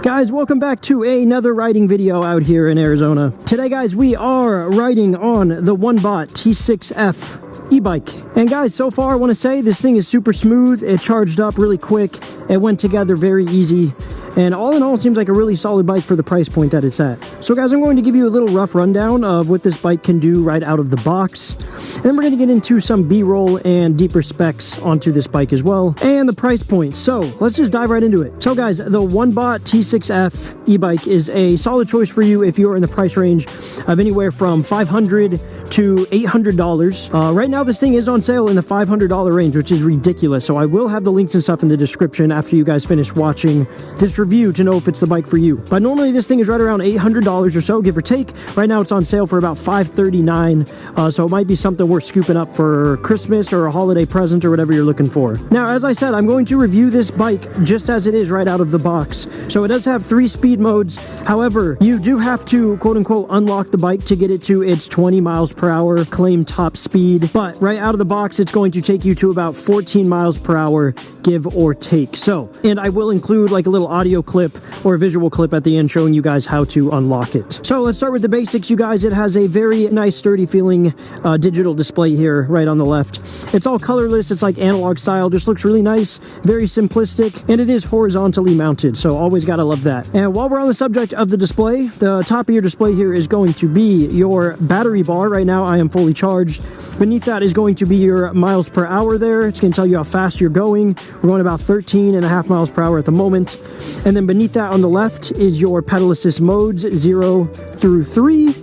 Guys, welcome back to another riding video out here in Arizona. Today, guys, we are riding on the ONEBOT T6F e-bike. And guys, so far I want to say this thing is super smooth. It charged up really quick. It went together very easy. And all in all, it seems like a really solid bike for the price point that it's at. So guys, I'm going to give you a little rough rundown of what this bike can do right out of the box. And then we're going to get into some B-roll and deeper specs onto this bike as well, and the price point. So let's just dive right into it. So guys, the ONEBOT T6F e-bike is a solid choice for you if you're in the price range of anywhere from $500 to $800. Right now, this thing is on sale in the $500 range, which is ridiculous. So I will have the links and stuff in the description after you guys finish watching this review to know if it's the bike for you. But normally this thing is right around $800 or so, give or take. Right now it's on sale for about $539, so it might be something worth scooping up for Christmas or a holiday present or whatever you're looking for. Now, as I said, I'm going to review this bike just as it is right out of the box. So it does have 3 speed modes. However, you do have to quote-unquote unlock the bike to get it to its 20 miles per hour claimed top speed. But right out of the box, it's going to take you to about 14 miles per hour, give or take. So, and I will include like a little audio clip or a visual clip at the end showing you guys how to unlock it. So let's start with the basics, you guys. It has a very nice sturdy feeling digital display here right on the left. It's all colorless. It's like analog style, just looks really nice, very simplistic, and it is horizontally mounted, so always gotta love that. And while we're on the subject of the display, the top of your display here is going to be your battery bar. Right now I am fully charged. Beneath that is going to be your miles per hour there. It's going to tell you how fast you're going. We're going about 13.5 miles per hour at the moment. And then beneath that on the left is your pedal assist modes, 0 through 3.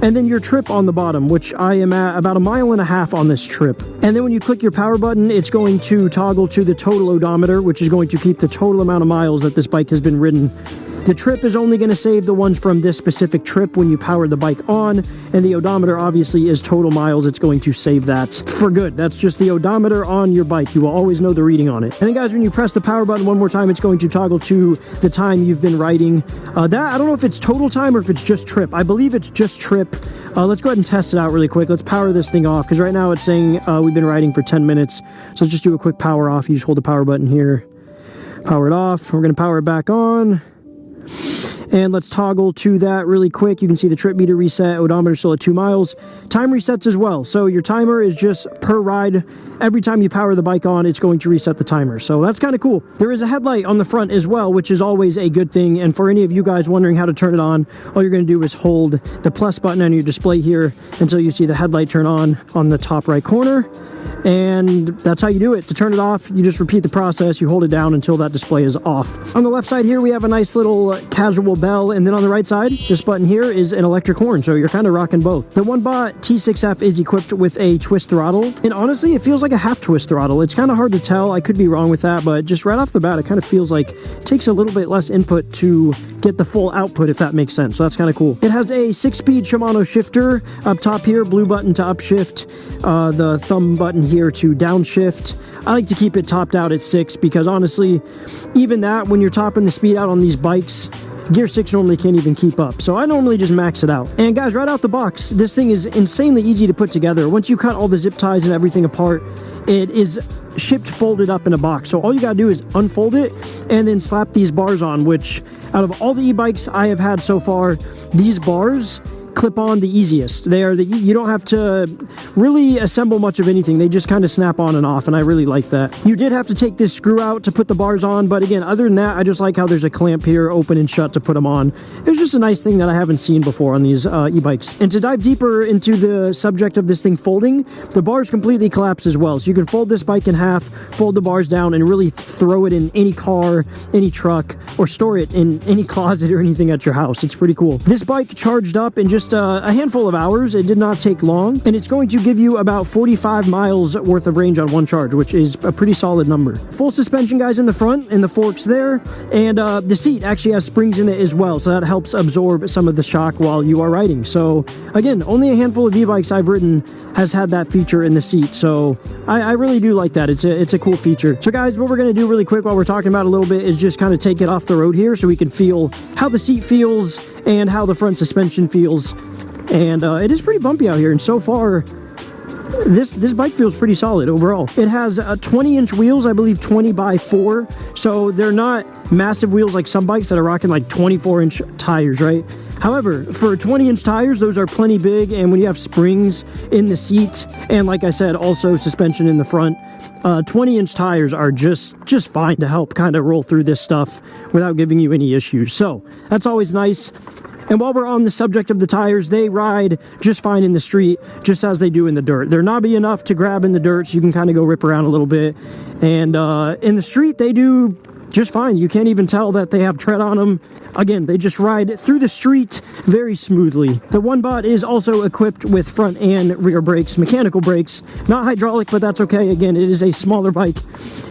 And then your trip on the bottom, which I am at about 1.5 miles on this trip. And then when you click your power button, it's going to toggle to the total odometer, which is going to keep the total amount of miles that this bike has been ridden. The trip is only going to save the ones from this specific trip when you power the bike on, and the odometer obviously is total miles. It's going to save that for good. That's just the odometer on your bike. You will always know the reading on it. And then guys, when you press the power button one more time, it's going to toggle to the time you've been riding. I don't know if it's total time or if it's just trip. I believe it's just trip. Let's go ahead and test it out really quick. Let's power this thing off, because right now it's saying we've been riding for 10 minutes. So let's just do a quick power off. You just hold the power button here, power it off. We're going to power it back on. And let's toggle to that really quick. You can see the trip meter reset, odometer still at 2 miles. Time resets as well. So your timer is just per ride. Every time you power the bike on, it's going to reset the timer. So that's kind of cool. There is a headlight on the front as well, which is always a good thing. And for any of you guys wondering how to turn it on, all you're going to do is hold the plus button on your display here until you see the headlight turn on the top right corner. And that's how you do it. To turn it off, you just repeat the process. You hold it down until that display is off. On the left side here, we have a nice little casual bell. And then on the right side, this button here is an electric horn. So you're kind of rocking both. The ONEBOT T6F is equipped with a twist throttle. And honestly, it feels like a half twist throttle. It's kind of hard to tell. I could be wrong with that. But just right off the bat, it kind of feels like it takes a little bit less input to get the full output, if that makes sense. So that's kind of cool. It has a 6-speed Shimano shifter up top here. Blue button to upshift. The thumb button here to downshift. I like to keep it topped out at 6 because honestly, even that, when you're topping the speed out on these bikes, Gear 6 normally can't even keep up. So I normally just max it out. And guys, right out the box, this thing is insanely easy to put together. Once you cut all the zip ties and everything apart, it is shipped folded up in a box. So all you gotta do is unfold it and then slap these bars on, which out of all the e-bikes I have had so far, these bars clip on the easiest. They are you don't have to really assemble much of anything. They just kind of snap on and off, and I really like that. You did have to take this screw out to put the bars on, but again, other than that, I just like how there's a clamp here, open and shut to put them on. It's just a nice thing that I haven't seen before on these e-bikes. And to dive deeper into the subject of this thing folding, the bars completely collapse as well. So you can fold this bike in half, fold the bars down, and really throw it in any car, any truck, or store it in any closet or anything at your house. It's pretty cool. This bike charged up in just a handful of hours. It did not take long, and it's going to give you about 45 miles worth of range on one charge, which is a pretty solid number. Full suspension, guys, in the front, and the forks there, and the seat actually has springs in it as well, so that helps absorb some of the shock while you are riding. So again, only a handful of e-bikes I've ridden has had that feature in the seat, so I really do like that. It's a cool feature. So guys, what we're going to do really quick while we're talking about it a little bit is just kind of take it off the road here so we can feel how the seat feels and how the front suspension feels. And it is pretty bumpy out here, and so far this bike feels pretty solid overall. It has 20-inch wheels, I believe 20 by 4, so they're not massive wheels like some bikes that are rocking like 24-inch tires, right? However, for 20-inch tires, those are plenty big, and when you have springs in the seat, and like I said, also suspension in the front, 20-inch tires are just fine to help kind of roll through this stuff without giving you any issues. So that's always nice. And while we're on the subject of the tires, they ride just fine in the street, just as they do in the dirt. They're knobby enough to grab in the dirt, so you can kind of go rip around a little bit. And in the street, they do just fine. You can't even tell that they have tread on them. Again, they just ride through the street very smoothly. The ONEBOT is also equipped with front and rear brakes, mechanical brakes, not hydraulic, but that's okay. Again, it is a smaller bike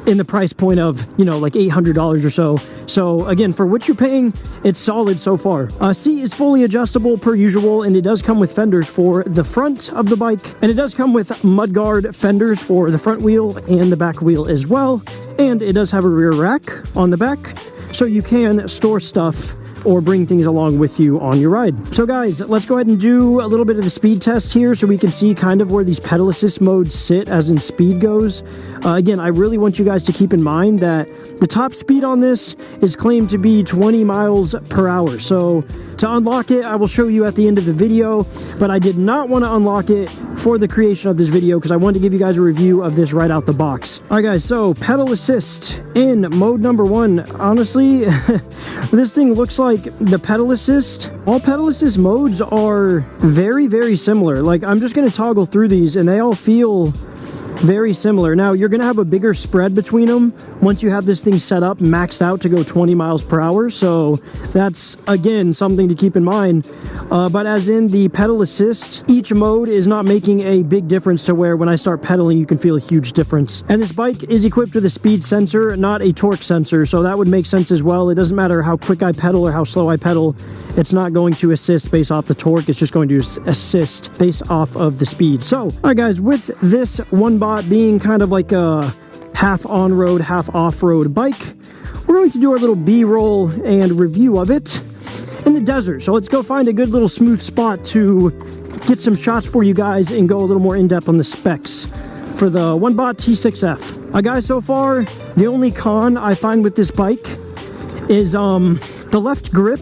in the price point of, you know, like $800 or so. So again, for what you're paying, it's solid so far. Seat is fully adjustable per usual, and it does come with fenders for the front of the bike, and it does come with mudguard fenders for the front wheel and the back wheel as well. And it does have a rear rack on the back, so you can store stuff or bring things along with you on your ride. So guys, let's go ahead and do a little bit of the speed test here so we can see kind of where these pedal assist modes sit as in speed goes. Again, I really want you guys to keep in mind that the top speed on this is claimed to be 20 miles per hour. So to unlock it, I will show you at the end of the video, but I did not want to unlock it for the creation of this video because I wanted to give you guys a review of this right out the box. All right guys, so pedal assist in mode number 1. Honestly, this thing looks like the pedal assist. All pedal assist modes are very, very similar. Like, I'm just going to toggle through these and they all feel very similar. Now, you're going to have a bigger spread between them once you have this thing set up, maxed out to go 20 miles per hour. So that's, again, something to keep in mind. But as in the pedal assist, each mode is not making a big difference to where when I start pedaling, you can feel a huge difference. And this bike is equipped with a speed sensor, not a torque sensor. So that would make sense as well. It doesn't matter how quick I pedal or how slow I pedal. It's not going to assist based off the torque. It's just going to assist based off of the speed. So, all right, guys, with this ONEBOT being kind of like a half on-road, half off-road bike, we're going to do our little B-roll and review of it in the desert. So let's go find a good little smooth spot to get some shots for you guys and go a little more in-depth on the specs for the ONEBOT T6F. Guys, so far, the only con I find with this bike is the left grip.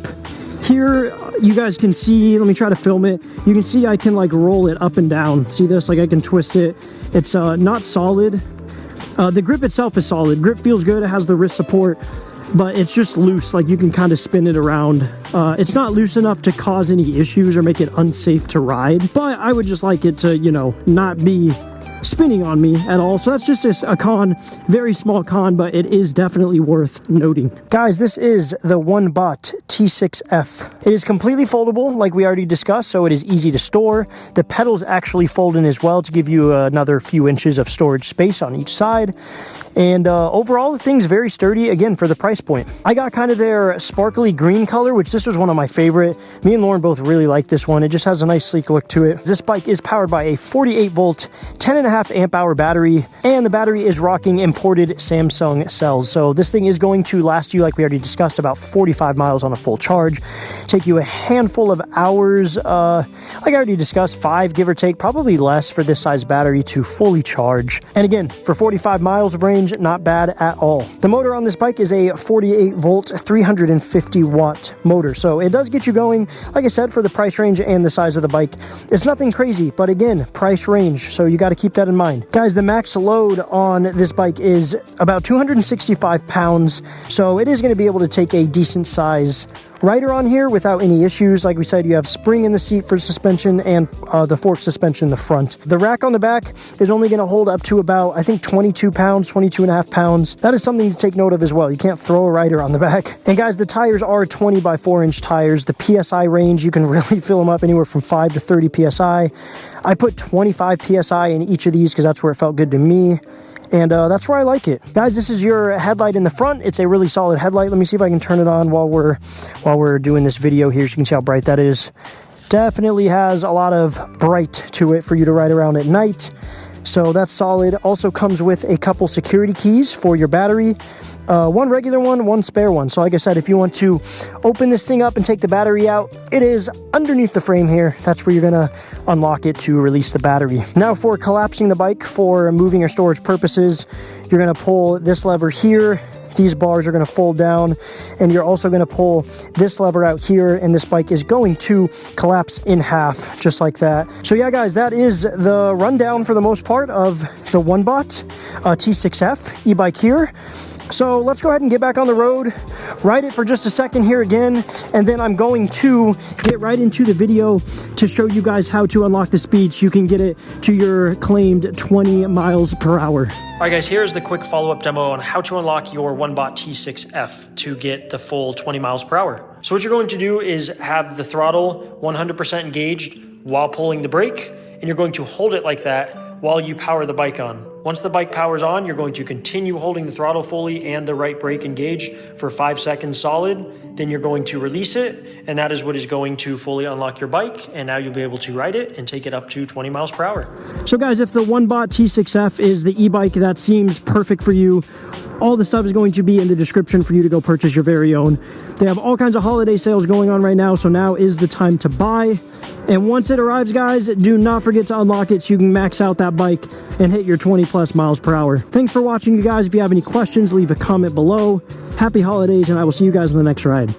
Here, you guys can see, let me try to film it. You can see I can like roll it up and down. See this? Like I can twist it. It's not solid. The grip itself is solid. Grip feels good. It has the wrist support, but it's just loose. Like you can kind of spin it around. It's not loose enough to cause any issues or make it unsafe to ride, but I would just like it to, you know, not be spinning on me at all. So that's just a con, very small con, but it is definitely worth noting. Guys, this is the ONEBOT T6F. It is completely foldable, like we already discussed, so it is easy to store. The pedals actually fold in as well to give you another few inches of storage space on each side. And overall, the thing's very sturdy, again, for the price point. I got kind of their sparkly green color, which this was one of my favorite. Me and Lauren both really like this one. It just has a nice sleek look to it. This bike is powered by a 48 volt, 10.5 amp hour battery, and the battery is rocking imported Samsung cells. So this thing is going to last you, like we already discussed, about 45 miles on a full charge. Take you a handful of hours, like I already discussed, 5 give or take, probably less for this size battery to fully charge. And again, for 45 miles of range, not bad at all. The motor on this bike is a 48 volt, 350 watt motor. So it does get you going, like I said, for the price range and the size of the bike. It's nothing crazy, but again, price range. So you got to keep that in mind. Guys, the max load on this bike is about 265 pounds. So it is going to be able to take a decent size rider on here without any issues. Like we said, you have spring in the seat for suspension and the fork suspension in the front. The rack on the back is only going to hold up to about, I think, 22 pounds, 22 and a half pounds. That is something to take note of as well. You can't throw a rider on the back. And guys, the tires are 20 by 4 inch tires. The PSI range, you can really fill them up anywhere from 5 to 30 PSI. I put 25 PSI in each of these because that's where it felt good to me. And that's where I like it. Guys, this is your headlight in the front. It's a really solid headlight. Let me see if I can turn it on while we're doing this video here so you can see how bright that is. Definitely has a lot of bright to it for you to ride around at night. So that's solid. Also comes with a couple security keys for your battery. one regular one spare one. So like I said, if you want to open this thing up and take the battery out, it is underneath the frame here. That's where you're gonna unlock it to release the battery. Now for collapsing the bike for moving or storage purposes, you're gonna pull this lever here. These bars are going to fold down, and you're also going to pull this lever out here, and this bike is going to collapse in half, just like that. So yeah, guys, that is the rundown for the most part of the ONEBOT T6F e-bike here. So let's go ahead and get back on the road, ride it for just a second here again, and then I'm going to get right into the video to show you guys how to unlock the speed so you can get it to your claimed 20 miles per hour. All right, guys, here's the quick follow-up demo on how to unlock your ONEBOT T6F to get the full 20 miles per hour. So what you're going to do is have the throttle 100% engaged while pulling the brake, and you're going to hold it like that while you power the bike on. Once the bike powers on, you're going to continue holding the throttle fully and the right brake engaged for 5 seconds solid. Then you're going to release it, and that is what is going to fully unlock your bike, and now you'll be able to ride it and take it up to 20 miles per hour. So guys, if the ONEBOT T6F is the e-bike that seems perfect for you, all the stuff is going to be in the description for you to go purchase your very own. They have all kinds of holiday sales going on right now, so now is the time to buy. And once it arrives, guys, do not forget to unlock it so you can max out that bike and hit your 20 plus miles per hour. Thanks for watching, you guys. If you have any questions, leave a comment below. Happy holidays, and I will see you guys on the next ride.